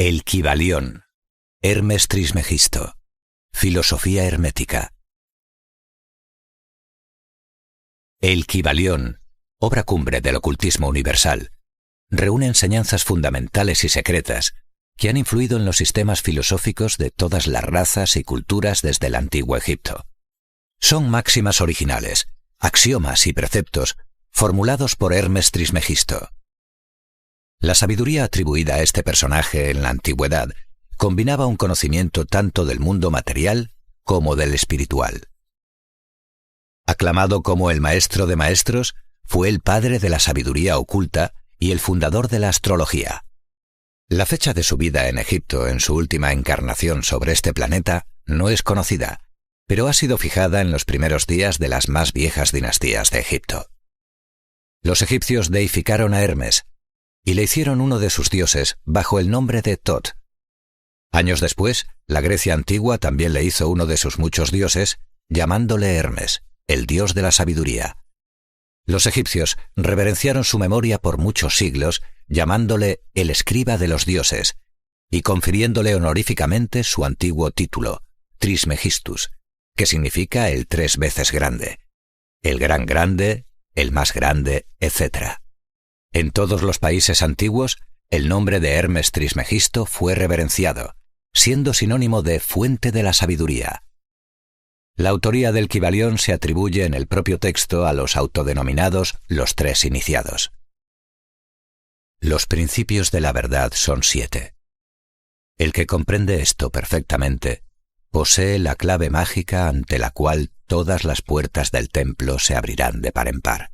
El Kybalión, Hermes Trismegisto, filosofía hermética. El Kybalión, obra cumbre del ocultismo universal, reúne enseñanzas fundamentales y secretas que han influido en los sistemas filosóficos de todas las razas y culturas desde el antiguo Egipto. Son máximas originales, axiomas y preceptos formulados por Hermes Trismegisto. La sabiduría atribuida a este personaje en la antigüedad combinaba un conocimiento tanto del mundo material como del espiritual. Aclamado como el maestro de maestros, fue el padre de la sabiduría oculta y el fundador de la astrología. La fecha de su vida en Egipto en su última encarnación sobre este planeta no es conocida, pero ha sido fijada en los primeros días de las más viejas dinastías de Egipto. Los egipcios deificaron a Hermes y le hicieron uno de sus dioses bajo el nombre de Tot. Años después, la Grecia antigua también le hizo uno de sus muchos dioses, llamándole Hermes, el dios de la sabiduría. Los egipcios reverenciaron su memoria por muchos siglos, llamándole el escriba de los dioses y confiriéndole honoríficamente su antiguo título, Trismegistus, que significa el 3 veces grande, el gran grande, el más grande, etc. En todos los países antiguos, el nombre de Hermes Trismegisto fue reverenciado, siendo sinónimo de fuente de la sabiduría. La autoría del Kybalión se atribuye en el propio texto a los autodenominados los 3 iniciados. Los principios de la verdad son 7. El que comprende esto perfectamente posee la clave mágica ante la cual todas las puertas del templo se abrirán de par en par.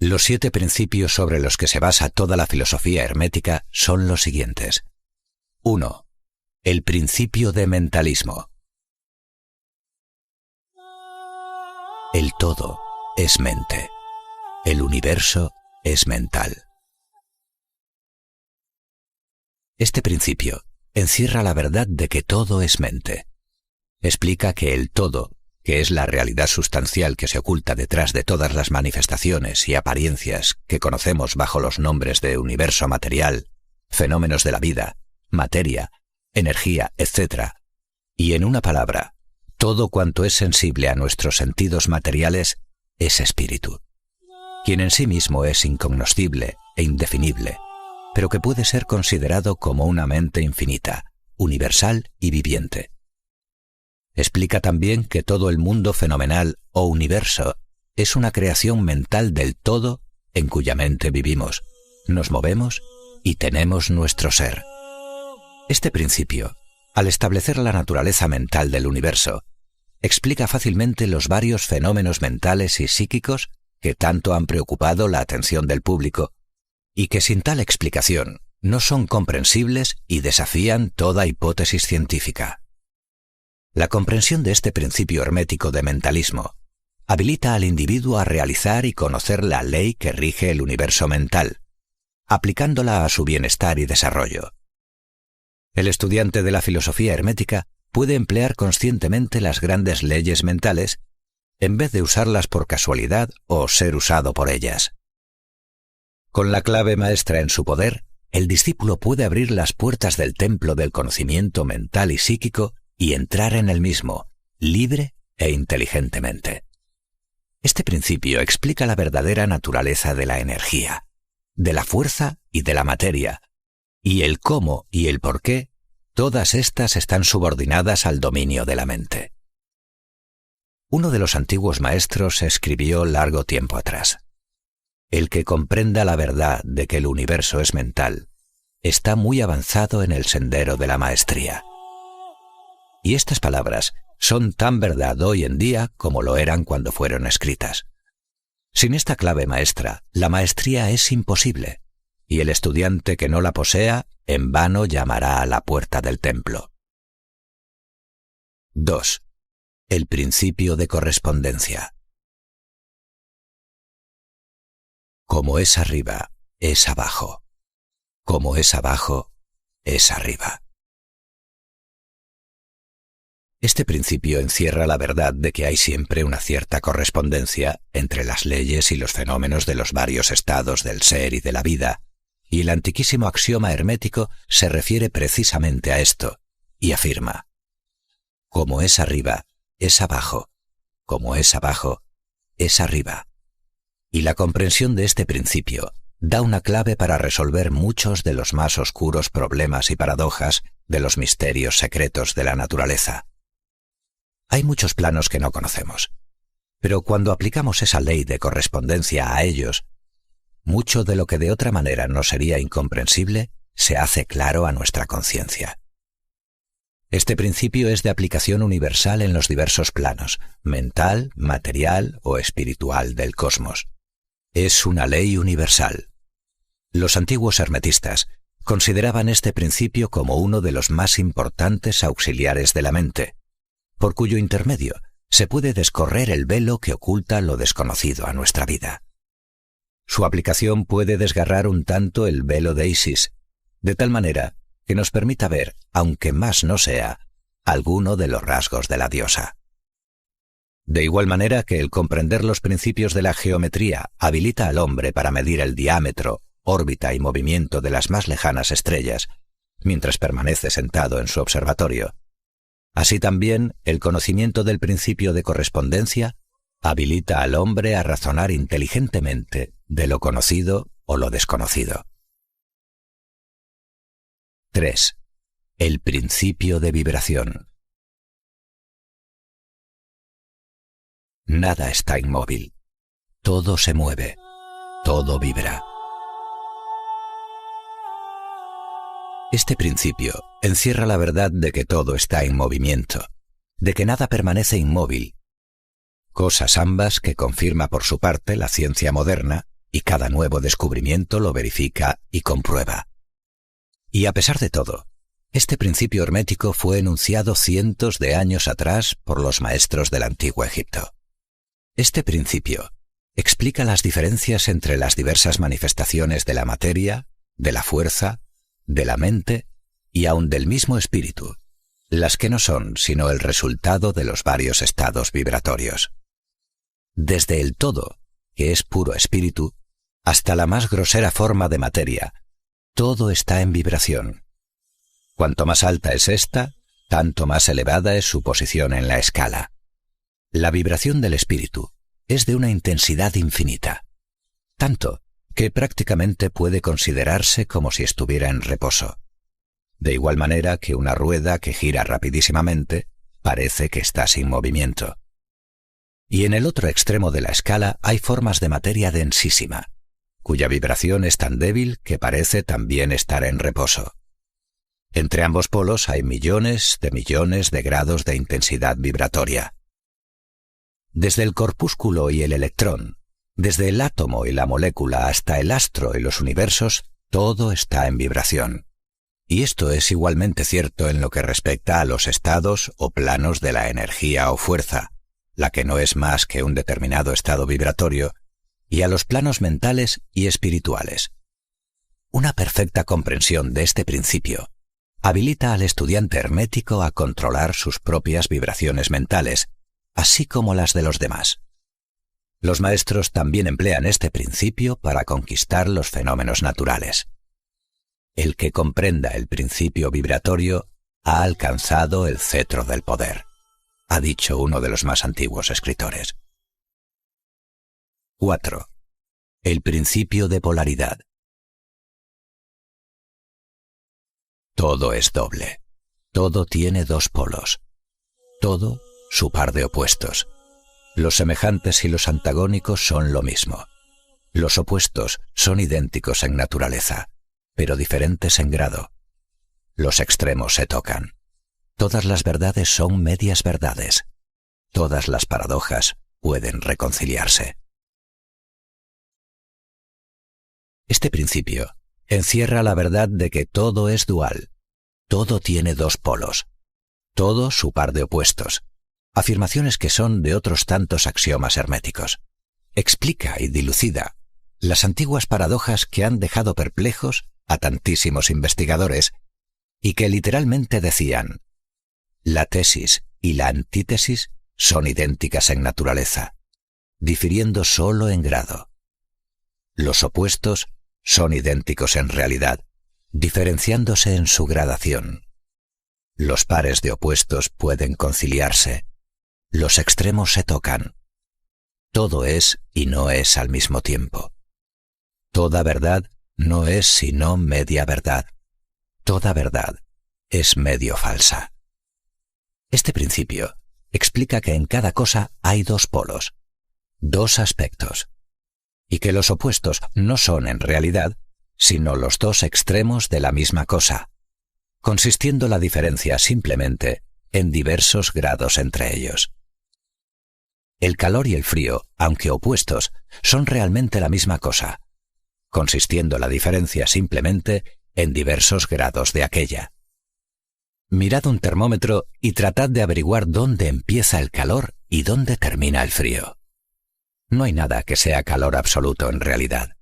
Los 7 principios sobre los que se basa toda la filosofía hermética son los siguientes. 1. El principio de mentalismo. El todo es mente. El universo es mental. Este principio encierra la verdad de que todo es mente. Explica que el todo, que es la realidad sustancial que se oculta detrás de todas las manifestaciones y apariencias que conocemos bajo los nombres de universo material, fenómenos de la vida, materia, energía, etc. Y en una palabra, todo cuanto es sensible a nuestros sentidos materiales es espíritu, quien en sí mismo es incognoscible e indefinible, pero que puede ser considerado como una mente infinita, universal y viviente. Explica también que todo el mundo fenomenal o universo es una creación mental del todo en cuya mente vivimos, nos movemos y tenemos nuestro ser. Este principio, al establecer la naturaleza mental del universo, explica fácilmente los varios fenómenos mentales y psíquicos que tanto han preocupado la atención del público y que sin tal explicación no son comprensibles y desafían toda hipótesis científica. La comprensión de este principio hermético de mentalismo habilita al individuo a realizar y conocer la ley que rige el universo mental, aplicándola a su bienestar y desarrollo. El estudiante de la filosofía hermética puede emplear conscientemente las grandes leyes mentales en vez de usarlas por casualidad o ser usado por ellas. Con la clave maestra en su poder, el discípulo puede abrir las puertas del templo del conocimiento mental y psíquico y entrar en el mismo, libre e inteligentemente. Este principio explica la verdadera naturaleza de la energía, de la fuerza y de la materia, y el cómo y el por qué todas estas están subordinadas al dominio de la mente. Uno de los antiguos maestros escribió largo tiempo atrás: el que comprenda la verdad de que el universo es mental está muy avanzado en el sendero de la maestría. Y estas palabras son tan verdad hoy en día como lo eran cuando fueron escritas. Sin esta clave maestra, la maestría es imposible, y el estudiante que no la posea en vano llamará a la puerta del templo. 2. El principio de correspondencia. Como es arriba, es abajo. Como es abajo, es arriba. Este principio encierra la verdad de que hay siempre una cierta correspondencia entre las leyes y los fenómenos de los varios estados del ser y de la vida, Y el antiquísimo axioma hermético se refiere precisamente a esto, y afirma: como es arriba, es abajo; como es abajo, es arriba. Y la comprensión de este principio da una clave para resolver muchos de los más oscuros problemas y paradojas de los misterios secretos de la naturaleza. Hay muchos planos que no conocemos, pero cuando aplicamos esa ley de correspondencia a ellos, mucho de lo que de otra manera nos sería incomprensible se hace claro a nuestra conciencia. Este principio es de aplicación universal en los diversos planos, mental, material o espiritual del cosmos. Es una ley universal. Los antiguos hermetistas consideraban este principio como uno de los más importantes auxiliares de la mente, por cuyo intermedio se puede descorrer el velo que oculta lo desconocido a nuestra vida. Su aplicación puede desgarrar un tanto el velo de Isis, de tal manera que nos permita ver, aunque más no sea, alguno de los rasgos de la diosa. De igual manera que el comprender los principios de la geometría habilita al hombre para medir el diámetro, órbita y movimiento de las más lejanas estrellas, mientras permanece sentado en su observatorio, así también el conocimiento del principio de correspondencia habilita al hombre a razonar inteligentemente de lo conocido o lo desconocido. 3. El principio de vibración. Nada está inmóvil. Todo se mueve. Todo vibra. Este principio encierra la verdad de que todo está en movimiento, de que nada permanece inmóvil, cosas ambas que confirma por su parte la ciencia moderna y cada nuevo descubrimiento lo verifica y comprueba. Y a pesar de todo, este principio hermético fue enunciado cientos de años atrás por los maestros del antiguo Egipto. Este principio explica las diferencias entre las diversas manifestaciones de la materia, de la fuerza, de la mente y aun del mismo espíritu, las que no son sino el resultado de los varios estados vibratorios. Desde el todo, que es puro espíritu, hasta la más grosera forma de materia, todo está en vibración. Cuanto más alta es ésta, tanto más elevada es su posición en la escala. La vibración del espíritu es de una intensidad infinita, tanto que prácticamente puede considerarse como si estuviera en reposo. De igual manera que una rueda que gira rapidísimamente parece que está sin movimiento. Y en el otro extremo de la escala hay formas de materia densísima, cuya vibración es tan débil que parece también estar en reposo. Entre ambos polos hay millones de grados de intensidad vibratoria. Desde el corpúsculo y el electrón, desde el átomo y la molécula hasta el astro y los universos, todo está en vibración. Y esto es igualmente cierto en lo que respecta a los estados o planos de la energía o fuerza, la que no es más que un determinado estado vibratorio, y a los planos mentales y espirituales. Una perfecta comprensión de este principio habilita al estudiante hermético a controlar sus propias vibraciones mentales, así como las de los demás. Los maestros también emplean este principio para conquistar los fenómenos naturales. El que comprenda el principio vibratorio ha alcanzado el cetro del poder, ha dicho uno de los más antiguos escritores. 4. El principio de polaridad. Todo es doble. Todo tiene dos polos. Todo su par de opuestos. Los semejantes y los antagónicos son lo mismo. Los opuestos son idénticos en naturaleza, pero diferentes en grado. Los extremos se tocan. Todas las verdades son medias verdades. Todas las paradojas pueden reconciliarse. Este principio encierra la verdad de que todo es dual. Todo tiene dos polos. Todo su par de opuestos. Afirmaciones que son de otros tantos axiomas herméticos. Explica y dilucida las antiguas paradojas que han dejado perplejos a tantísimos investigadores y que literalmente decían: la tesis y la antítesis son idénticas en naturaleza, difiriendo solo en grado. Los opuestos son idénticos en realidad, diferenciándose en su gradación. Los pares de opuestos pueden conciliarse. Los extremos se tocan. Todo es y no es al mismo tiempo. Toda verdad no es sino media verdad. Toda verdad es medio falsa. Este principio explica que en cada cosa hay dos polos, dos aspectos, y que los opuestos no son en realidad sino los dos extremos de la misma cosa, consistiendo la diferencia simplemente en diversos grados entre ellos. El calor y el frío, aunque opuestos, son realmente la misma cosa, consistiendo la diferencia simplemente en diversos grados de aquella. Mirad un termómetro y tratad de averiguar dónde empieza el calor y dónde termina el frío. No hay nada que sea calor absoluto en realidad.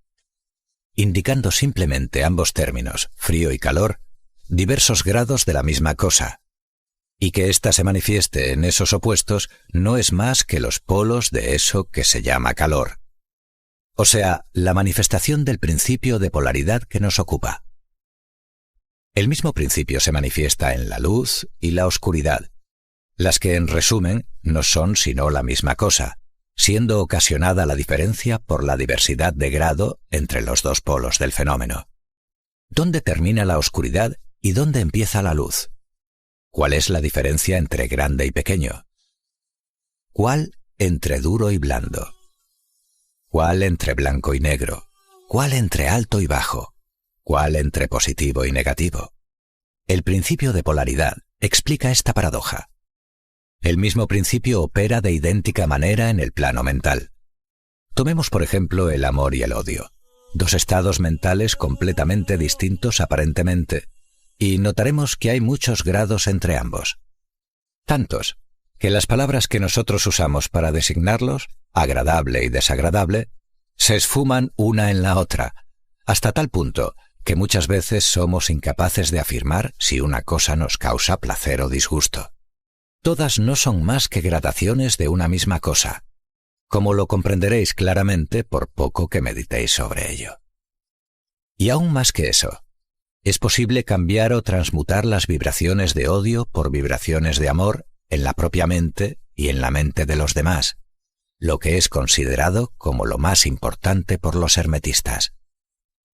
Indicando simplemente ambos términos, frío y calor, diversos grados de la misma cosa, y que ésta se manifieste en esos opuestos no es más que los polos de eso que se llama calor. O sea, la manifestación del principio de polaridad que nos ocupa. El mismo principio se manifiesta en la luz y la oscuridad, las que en resumen no son sino la misma cosa, siendo ocasionada la diferencia por la diversidad de grado entre los dos polos del fenómeno. ¿Dónde termina la oscuridad y dónde empieza la luz? ¿Cuál es la diferencia entre grande y pequeño? ¿Cuál entre duro y blando? ¿Cuál entre blanco y negro? ¿Cuál entre alto y bajo? ¿Cuál entre positivo y negativo? El principio de polaridad explica esta paradoja. El mismo principio opera de idéntica manera en el plano mental. Tomemos por ejemplo el amor y el odio, dos estados mentales completamente distintos aparentemente, y notaremos que hay muchos grados entre ambos. Tantos, que las palabras que nosotros usamos para designarlos, agradable y desagradable, se esfuman una en la otra, hasta tal punto que muchas veces somos incapaces de afirmar si una cosa nos causa placer o disgusto. Todas no son más que gradaciones de una misma cosa, como lo comprenderéis claramente por poco que meditéis sobre ello. Y aún más que eso, es posible cambiar o transmutar las vibraciones de odio por vibraciones de amor en la propia mente y en la mente de los demás, lo que es considerado como lo más importante por los hermetistas.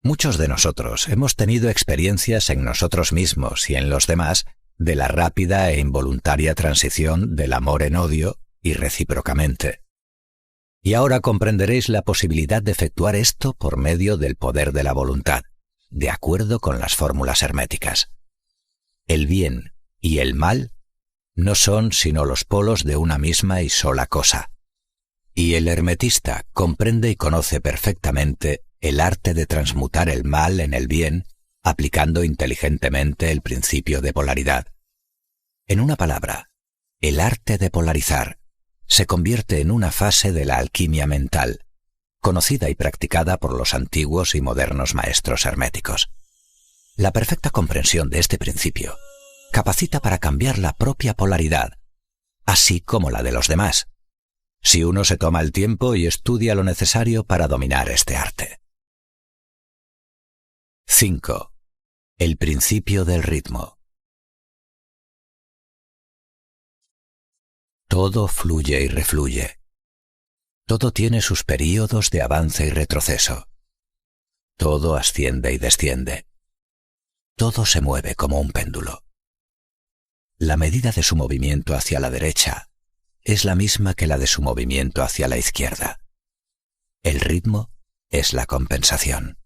Muchos de nosotros hemos tenido experiencias en nosotros mismos y en los demás de la rápida e involuntaria transición del amor en odio y recíprocamente. Y ahora comprenderéis la posibilidad de efectuar esto por medio del poder de la voluntad, de acuerdo con las fórmulas herméticas. El bien y el mal no son sino los polos de una misma y sola cosa, y el hermetista comprende y conoce perfectamente el arte de transmutar el mal en el bien, aplicando inteligentemente el principio de polaridad. En una palabra, el arte de polarizar se convierte en una fase de la alquimia mental, conocida y practicada por los antiguos y modernos maestros herméticos. La perfecta comprensión de este principio capacita para cambiar la propia polaridad, así como la de los demás, si uno se toma el tiempo y estudia lo necesario para dominar este arte. 5. El principio del ritmo. Todo fluye y refluye. Todo tiene sus períodos de avance y retroceso. Todo asciende y desciende. Todo se mueve como un péndulo. La medida de su movimiento hacia la derecha es la misma que la de su movimiento hacia la izquierda. El ritmo es la compensación.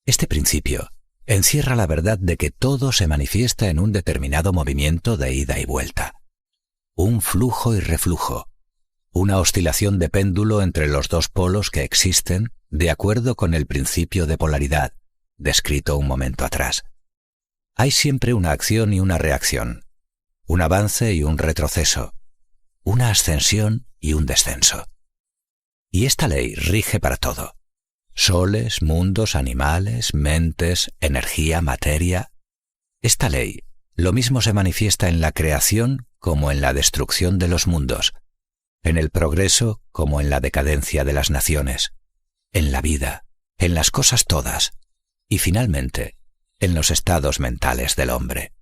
Este principio encierra la verdad de que todo se manifiesta en un determinado movimiento de ida y vuelta, un flujo y reflujo, una oscilación de péndulo entre los dos polos que existen de acuerdo con el principio de polaridad, descrito un momento atrás. Hay siempre una acción y una reacción, un avance y un retroceso, una ascensión y un descenso. Y esta ley rige para todo. Soles, mundos, animales, mentes, energía, materia. Esta ley lo mismo se manifiesta en la creación como en la destrucción de los mundos, en el progreso como en la decadencia de las naciones, en la vida, en las cosas todas y finalmente en los estados mentales del hombre.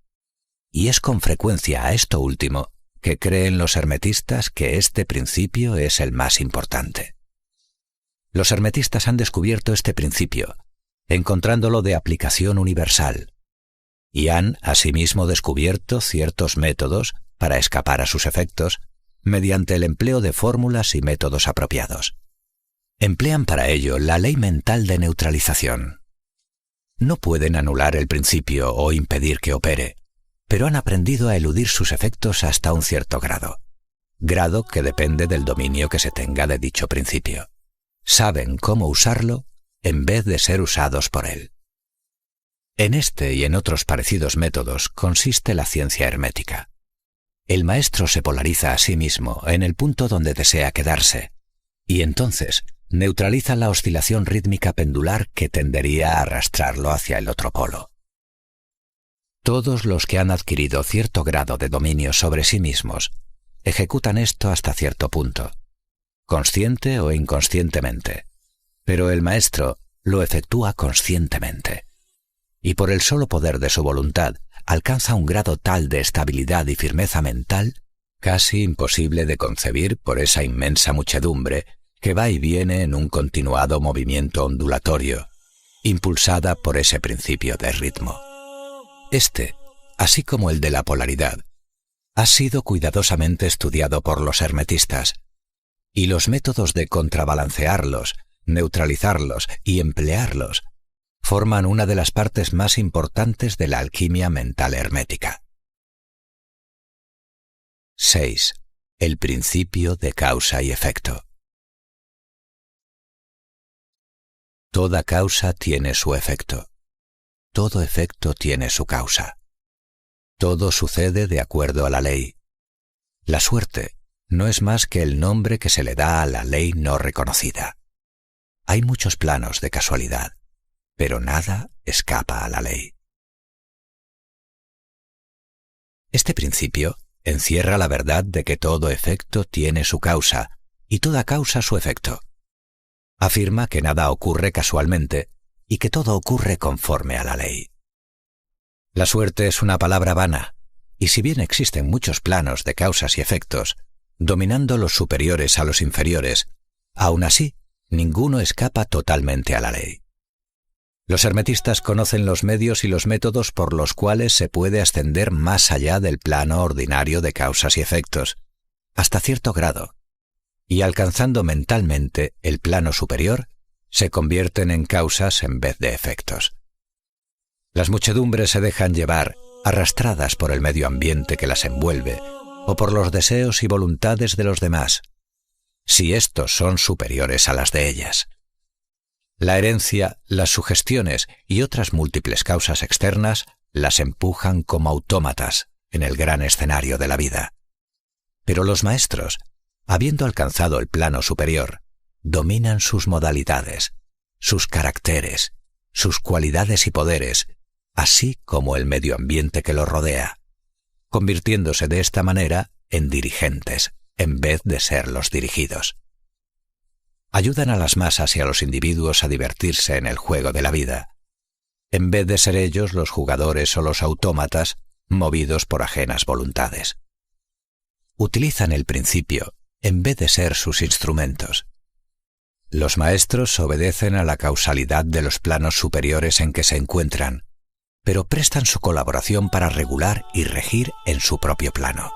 Y es con frecuencia a esto último que creen los hermetistas que este principio es el más importante. Los hermetistas han descubierto este principio, encontrándolo de aplicación universal, y han asimismo descubierto ciertos métodos para escapar a sus efectos mediante el empleo de fórmulas y métodos apropiados. Emplean para ello la ley mental de neutralización. No pueden anular el principio o impedir que opere, pero han aprendido a eludir sus efectos hasta un cierto grado que depende del dominio que se tenga de dicho principio. Saben cómo usarlo en vez de ser usados por él. En este y en otros parecidos métodos consiste la ciencia hermética. El maestro se polariza a sí mismo en el punto donde desea quedarse, y entonces neutraliza la oscilación rítmica pendular que tendería a arrastrarlo hacia el otro polo. Todos los que han adquirido cierto grado de dominio sobre sí mismos ejecutan esto hasta cierto punto, consciente o inconscientemente, pero el maestro lo efectúa conscientemente, y por el solo poder de su voluntad alcanza un grado tal de estabilidad y firmeza mental casi imposible de concebir por esa inmensa muchedumbre que va y viene en un continuado movimiento ondulatorio, impulsada por ese principio de ritmo. Este, así como el de la polaridad, ha sido cuidadosamente estudiado por los hermetistas, y los métodos de contrabalancearlos, neutralizarlos y emplearlos forman una de las partes más importantes de la alquimia mental hermética. 6. El principio de causa y efecto. Toda causa tiene su efecto. Todo efecto tiene su causa. Todo sucede de acuerdo a la ley. La suerte no es más que el nombre que se le da a la ley no reconocida. Hay muchos planos de casualidad, pero nada escapa a la ley. Este principio encierra la verdad de que todo efecto tiene su causa y toda causa su efecto. Afirma que nada ocurre casualmente y que todo ocurre conforme a la ley. La suerte es una palabra vana, y si bien existen muchos planos de causas y efectos, dominando los superiores a los inferiores, aún así, ninguno escapa totalmente a la ley. Los hermetistas conocen los medios y los métodos por los cuales se puede ascender más allá del plano ordinario de causas y efectos, hasta cierto grado, y alcanzando mentalmente el plano superior, se convierten en causas en vez de efectos. Las muchedumbres se dejan llevar, arrastradas por el medio ambiente que las envuelve, o por los deseos y voluntades de los demás, si éstos son superiores a las de ellas. La herencia, las sugestiones y otras múltiples causas externas las empujan como autómatas en el gran escenario de la vida. Pero los maestros, habiendo alcanzado el plano superior, dominan sus modalidades, sus caracteres, sus cualidades y poderes, así como el medio ambiente que los rodea, convirtiéndose de esta manera en dirigentes en vez de ser los dirigidos. Ayudan a las masas y a los individuos a divertirse en el juego de la vida, en vez de ser ellos los jugadores o los autómatas movidos por ajenas voluntades. Utilizan el principio en vez de ser sus instrumentos. Los maestros obedecen a la causalidad de los planos superiores en que se encuentran, pero prestan su colaboración para regular y regir en su propio plano.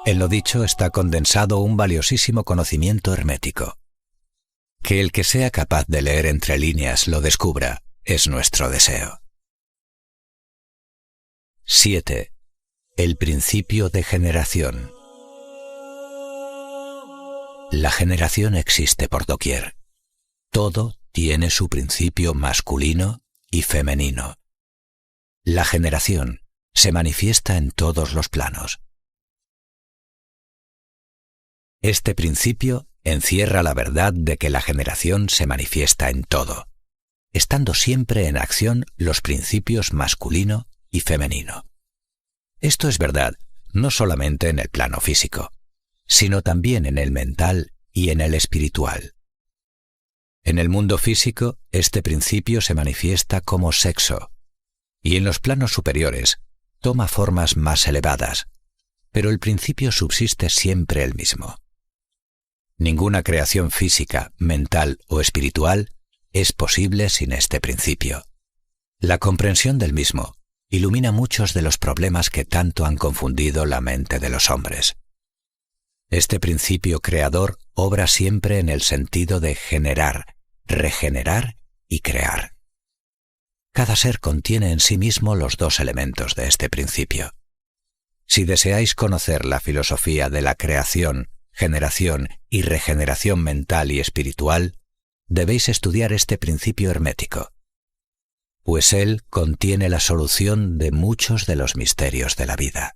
En lo dicho está condensado un valiosísimo conocimiento hermético. Que el que sea capaz de leer entre líneas lo descubra es nuestro deseo. 7. El principio de generación. La generación existe por doquier. Todo tiene su principio masculino y femenino. La generación se manifiesta en todos los planos. Este principio encierra la verdad de que la generación se manifiesta en todo, estando siempre en acción los principios masculino y femenino. Esto es verdad no solamente en el plano físico, sino también en el mental y en el espiritual. En el mundo físico, este principio se manifiesta como sexo, y en los planos superiores toma formas más elevadas, pero el principio subsiste siempre el mismo. Ninguna creación física, mental o espiritual es posible sin este principio. La comprensión del mismo ilumina muchos de los problemas que tanto han confundido la mente de los hombres. Este principio creador obra siempre en el sentido de generar, regenerar y crear. Cada ser contiene en sí mismo los dos elementos de este principio. Si deseáis conocer la filosofía de la creación, generación y regeneración mental y espiritual, debéis estudiar este principio hermético, pues él contiene la solución de muchos de los misterios de la vida.